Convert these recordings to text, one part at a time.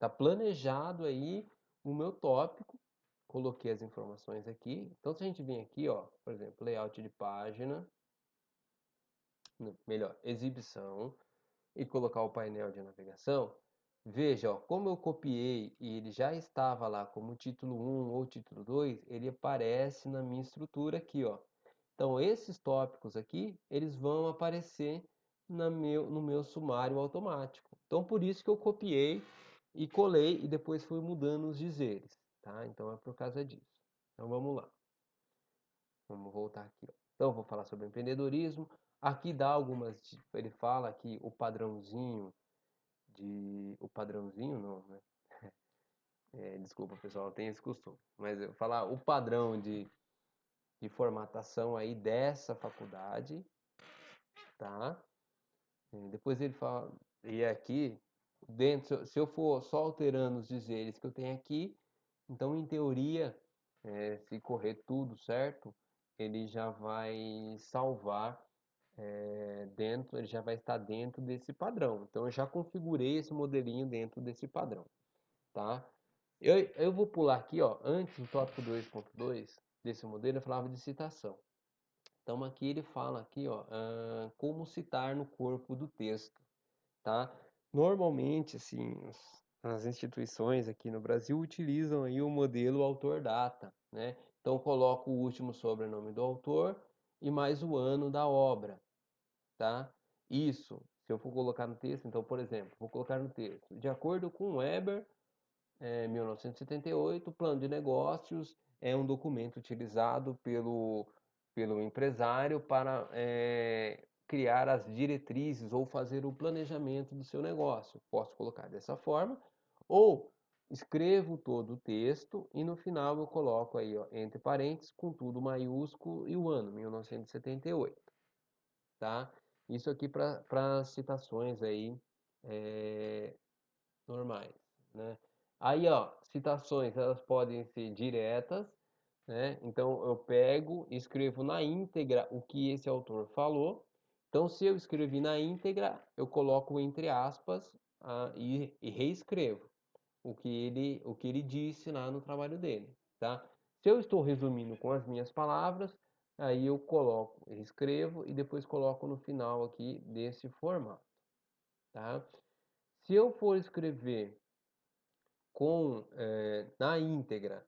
Tá planejado aí o meu tópico, coloquei as informações aqui. Então, se a gente vir aqui, ó, por exemplo, layout de página, melhor, exibição, e colocar o painel de navegação, veja, ó, como eu copiei e ele já estava lá como título 1 ou título 2, ele aparece na minha estrutura aqui, ó. Então, esses tópicos aqui, eles vão aparecer no meu sumário automático. Então, por isso que eu copiei e colei e depois fui mudando os dizeres, tá? Então, é por causa disso. Então, vamos lá. Vamos voltar aqui, ó. Então, eu vou falar sobre empreendedorismo. Aqui dá algumas, ele fala aqui o padrãozinho o padrãozinho não, né? Desculpa, pessoal, eu tenho esse costume. Mas eu falar o padrão de formatação aí dessa faculdade, tá? Depois ele fala, e aqui, dentro, se eu for só alterando os dizeres que eu tenho aqui, então em teoria, se correr tudo certo, ele já vai salvar dentro, ele já vai estar dentro desse padrão. Então eu já configurei esse modelinho dentro desse padrão, tá? Eu vou pular aqui, ó, antes do tópico 2.2 desse modelo, eu falava de citação. Então aqui ele fala aqui, ó, como citar no corpo do texto, tá? Normalmente, assim, as instituições aqui no Brasil utilizam aí o modelo autor-data, né? Então coloco o último sobrenome do autor e mais o ano da obra, tá? Isso, se eu for colocar no texto, então, por exemplo, vou colocar no texto, de acordo com Weber, 1978, o plano de negócios é um documento utilizado pelo empresário para criar as diretrizes ou fazer o planejamento do seu negócio. Posso colocar dessa forma, ou escrevo todo o texto e no final eu coloco aí, ó, entre parênteses, com tudo maiúsculo e o ano, 1978, tá? Isso aqui para citações aí é, normais, né? Aí, ó, citações, elas podem ser diretas, né? Então, eu pego e escrevo na íntegra o que esse autor falou. Então, se eu escrevi na íntegra, eu coloco entre aspas e reescrevo o que ele disse lá no trabalho dele, tá? Se eu estou resumindo com as minhas palavras, aí eu coloco, escrevo e depois coloco no final aqui desse formato, tá? Se eu for escrever na íntegra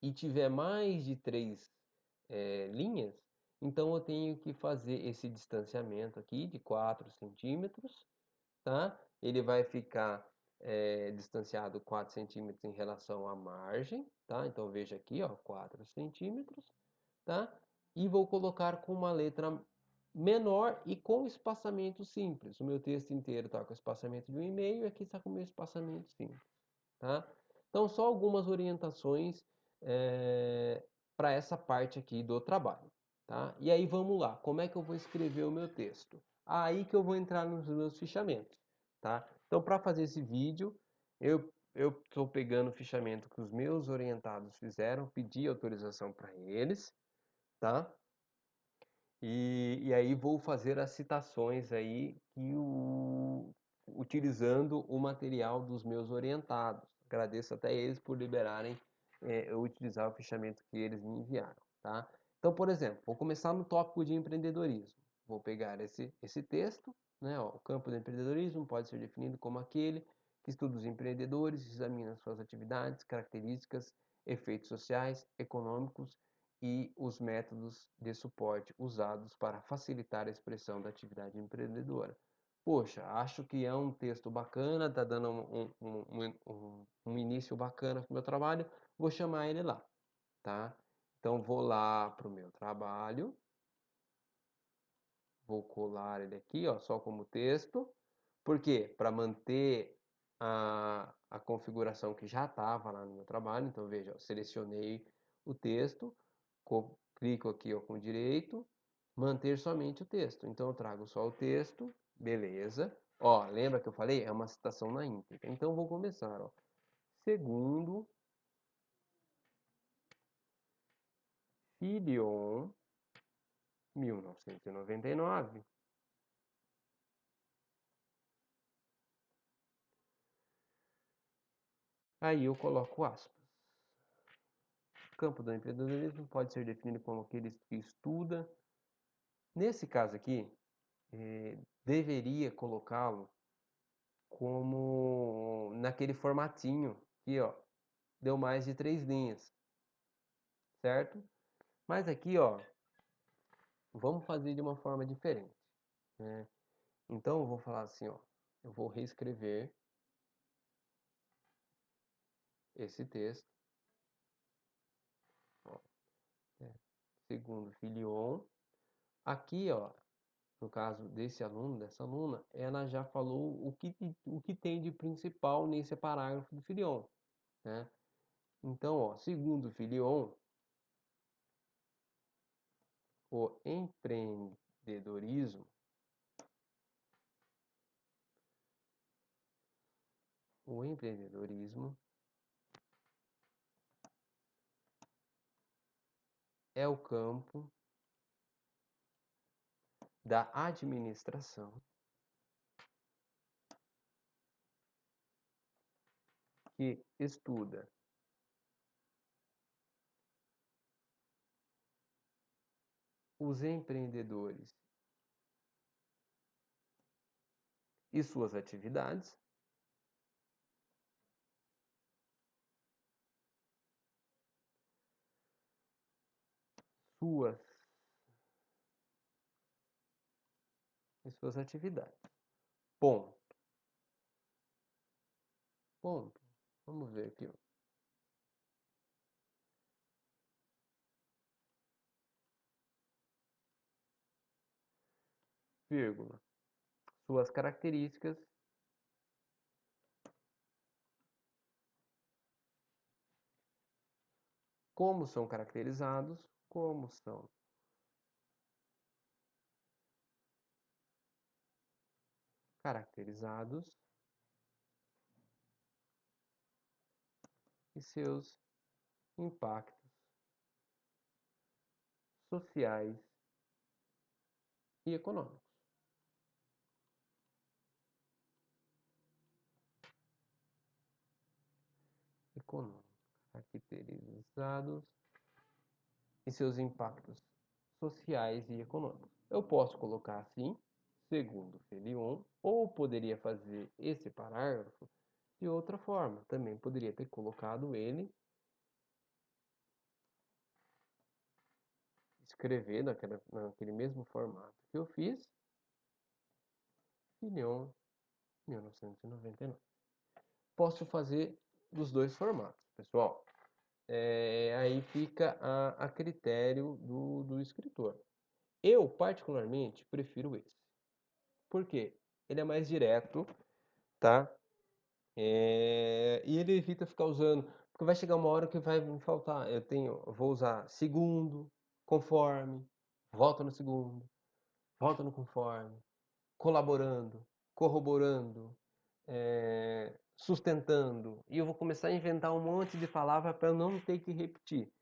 e tiver mais de três linhas, então eu tenho que fazer esse distanciamento aqui de 4 centímetros, tá? Ele vai ficar distanciado 4 centímetros em relação à margem, tá? Então veja aqui, ó, 4 centímetros, tá? E vou colocar com uma letra menor e com espaçamento simples. O meu texto inteiro está com espaçamento de 1,5 e aqui está com o meu espaçamento simples, tá? Então, só algumas orientações para essa parte aqui do trabalho, tá? E aí, vamos lá. Como é que eu vou escrever o meu texto? Aí que eu vou entrar nos meus fichamentos, tá? Então, para fazer esse vídeo, eu estou pegando o fichamento que os meus orientados fizeram, pedi autorização para eles, tá? E aí vou fazer as citações aí utilizando o material dos meus orientados. Agradeço até eles por liberarem eu utilizar o fichamento que eles me enviaram, tá? Então, por exemplo, vou começar no tópico de empreendedorismo. Vou pegar esse texto, né? Ó, o campo do empreendedorismo pode ser definido como aquele que estuda os empreendedores, examina suas atividades, características, efeitos sociais, econômicos e os métodos de suporte usados para facilitar a expressão da atividade empreendedora. Poxa, acho que é um texto bacana, está dando um início bacana para o meu trabalho, vou chamar ele lá, tá? Então vou lá para o meu trabalho, vou colar ele aqui, ó, só como texto. Por quê? Para manter a configuração que já estava lá no meu trabalho. Então veja, eu selecionei o texto, clico aqui ó, com direito, manter somente o texto. Então eu trago só o texto, beleza. Ó, lembra que eu falei? É uma citação na íntegra. Então vou começar, ó. Segundo Filion, 1999, Aí eu coloco aspas. O campo do empreendedorismo pode ser definido como aquele que estuda. Nesse caso aqui, deveria colocá-lo como naquele formatinho aqui, ó, deu mais de 3 linhas, certo? Mas aqui, ó, vamos fazer de uma forma diferente, né? Então eu vou falar assim, ó, eu vou reescrever esse texto, ó, é, segundo Filion. Aqui, ó, no caso desse aluno, dessa aluna, ela já falou o que tem de principal nesse parágrafo do Filion, né? Então, ó, segundo Filion, o empreendedorismo, o empreendedorismo é o campo da administração que estuda os empreendedores e suas atividades, suas suas atividades. Ponto. Ponto. Vamos ver aqui, ó. Vírgula. Suas características, como são caracterizados e seus impactos sociais e econômicos. Econômicos, caracterizados e seus impactos sociais e econômicos. Eu posso colocar assim, segundo Felion, ou poderia fazer esse parágrafo de outra forma. Também poderia ter colocado ele, escrever naquele mesmo formato que eu fiz, Felion 1999. Posso fazer dos dois formatos, pessoal. Aí fica a critério do escritor. Eu, particularmente, prefiro esse. Por quê? Ele é mais direto, tá? E ele evita ficar usando, porque vai chegar uma hora que vai me faltar. Eu vou usar segundo, conforme, volta no segundo, volta no conforme, colaborando, corroborando, sustentando. E eu vou começar a inventar um monte de palavras para eu não ter que repetir.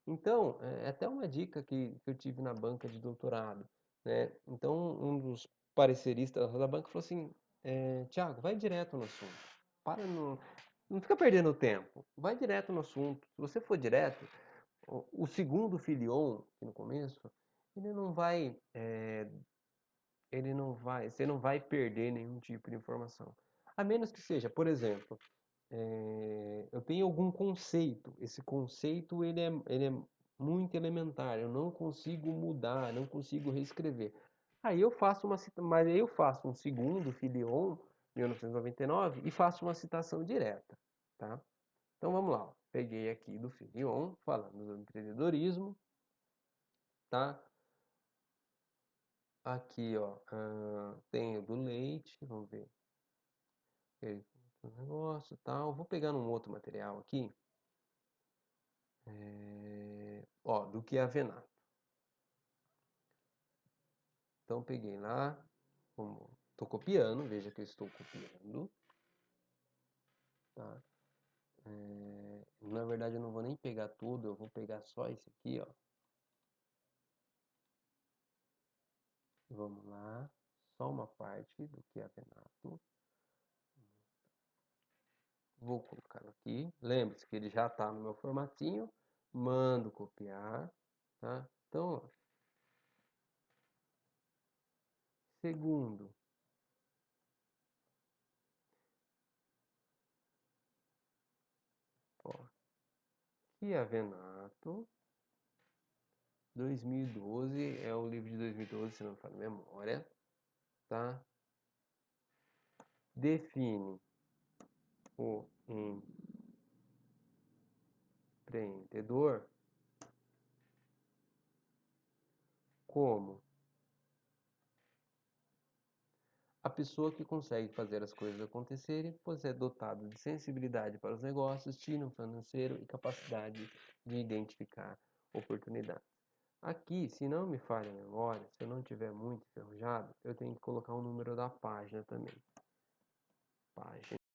Então, é até uma dica que eu tive na banca de doutorado, né? Então, um dos pareceristas da banca falou assim, Tiago, vai direto no assunto. Para no, não fica perdendo tempo. Vai direto no assunto. Se você for direto, o segundo filion, aqui no começo, ele não vai, você não vai perder nenhum tipo de informação. A menos que seja, por exemplo, eu tenho algum conceito. Esse conceito ele é muito elementar. Eu não consigo mudar, não consigo reescrever. Mas aí eu faço um segundo filion, 1999, e faço uma citação direta, tá? Então vamos lá. Ó. Peguei aqui do filion, falando do empreendedorismo, tá? Aqui, ó, tenho do leite, vamos ver. Negócio, tal. Vou pegar um outro material aqui. Ó, do que avenato. Então peguei lá, estou copiando, veja que eu estou copiando, tá? Na verdade eu não vou nem pegar tudo, eu vou pegar só esse aqui, ó. Vamos lá, só uma parte do que avenato. Vou colocar aqui. Lembre-se que ele já está no meu formatinho. Mando copiar, tá? Então, ó, segundo, ó, Chiavenato, 2012, é o livro de 2012, se não me falha a memória, tá? Define o empreendedor como a pessoa que consegue fazer as coisas acontecerem, pois é dotado de sensibilidade para os negócios, tino financeiro e capacidade de identificar oportunidades. Aqui, se não me falha a memória, se eu não tiver muito enferrujado, eu tenho que colocar o número da página também. Página